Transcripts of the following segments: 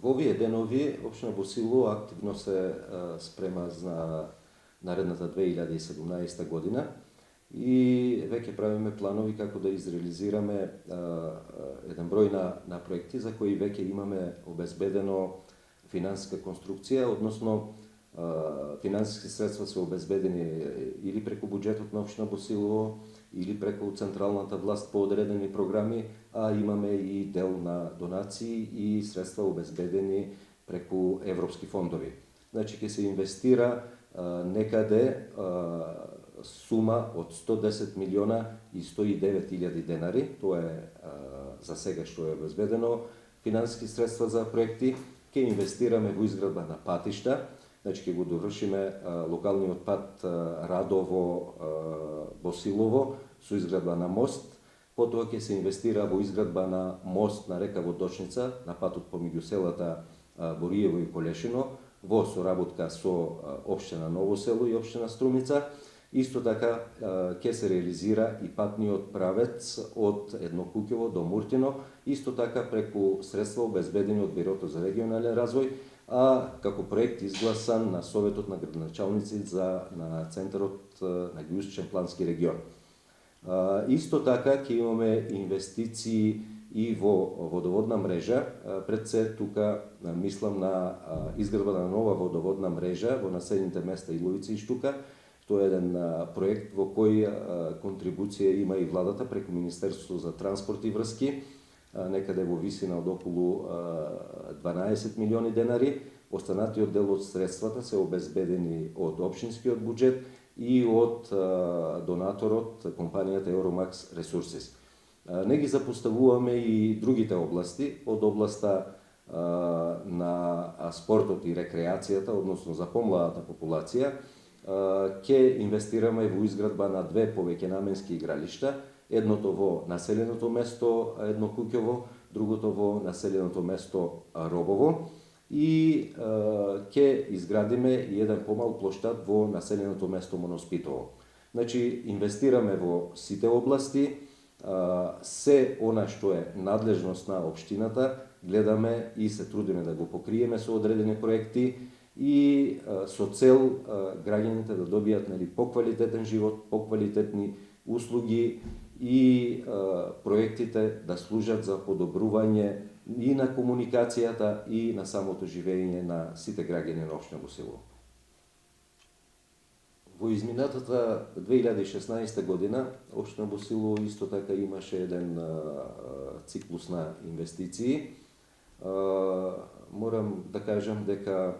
Во овие денови општина Босилово активно се спрема за наредната 2017 година и веќе правиме планови како да изреализираме еден број на проекти за кои веќе имаме обезбедено финансиска конструкција, односно финансиски средства се обезбедени или преку буџетот на општина Босилово, или преку централната власт по одредени програми, а имаме и дел на донации и средства обезбедени преку европски фондови. Значи ќе се инвестира некаде сума од 110 милиона и 109 илјади денари, тоа е за сега што е обезбедено, финансиски средства за проекти. Ќе инвестираме во изградба на патишта, значи ќе го довршиме локалниот пат Радово-Босилово со изградба на мост, потоа ќе се инвестира во изградба на мост на река Водочница, на патот помеѓу селата Бориево и Колешино, во соработка со општина Ново село и општина Струмица. Исто така ќе се реализира и патниот правец од Еднокуќево до Муртино, исто така преку средства обезбедени од Бирото за регионален развој, а како проект изгласан на Советот на градоначалници на Центарот на Југоисточен плански регион. Исто така ќе имаме инвестиции и во водоводна мрежа. Пред се тука мислам на изградба на нова водоводна мрежа во населените места Иловица и Штука. Тоа е еден проект во кој контрибуција има и владата преку Министерството за транспорт и врски, некаде во висина од околу 12 милиони денари. Останатиот дел од средствата се обезбедени од општинскиот буџет и од донаторот компанијата Euromax Resources. Не ги запоставуваме и другите области, од областа на спортот и рекреацијата, односно за помладата популација. Ќе инвестираме во изградба на две повеќенаменски игралишта, едното во населеното место Еднокуќево, другото во населеното место Робово, и ќе изградиме и еден помал плоштад во населеното место Моноспитово. Значи, инвестираме во сите области, се она што е надлежност на општината, гледаме и се трудиме да го покриеме со одредени проекти и со цел граѓаните да добијат поквалитетен живот, поквалитетни услуги и проектите да служат за подобрување и на комуникацијата и на самото живење на сите граѓани на општина Босилово. Во изминатата 2016 година општина Босилово исто така имаше еден циклус на инвестиции. Морам да кажам дека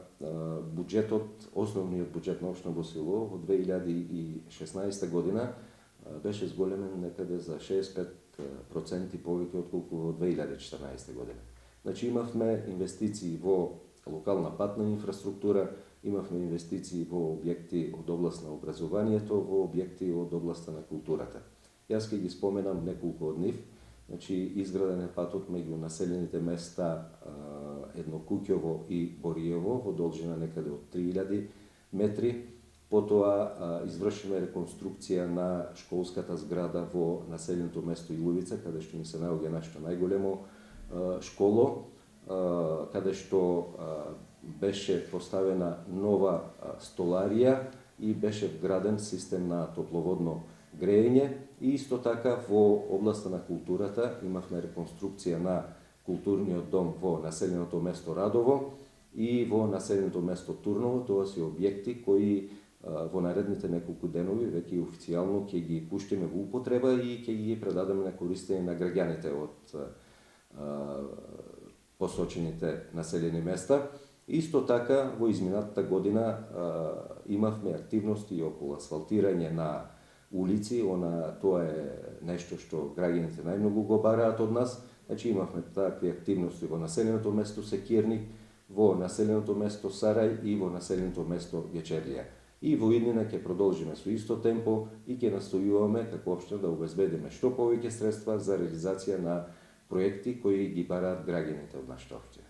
буџетот, основниот буџет на општина Босилово во 2016 година беше зголемен некаде за 65% повеќе отколку во 2014 година. Значи имавме инвестиции во локална патна инфраструктура, имавме инвестиции во објекти од област на образованието, во објекти од областа на културата. Јас ќе ги споменам неколку од нив. Значи изграден е патот меѓу населените места Еднокуќево и Бориево во должина некаде од 3000 метри. Потоа извршиме реконструкција на школската зграда во населеното место Иловица, каде што ни се наоѓа нашето најголемо школо, каде што беше поставена нова столарија и беше вграден систем на топловодно грејење. И исто така во областа на културата имавме реконструкција на културниот дом во населеното место Радово и во населеното место Турново. Тоа се објекти кои во наредните неколку денови веќе официјално ќе ги пуштиме во употреба и ќе ги предадеме на користење на граѓаните од посочените населени места. Исто така во изминатата година имавме активности околу асфалтирање на улици, тоа е нешто што граѓаните најмногу го бараат од нас. Значи имавме такви активности во населеното место Секирник, во населеното место Сарај и во населеното место Гечерлија. И во иднина ќе продолжиме со исто темпо и ќе настојуваме како општина да обезбедиме што повеќе средства за реализација на проекти кои ги бараат граѓаните од нашата општина.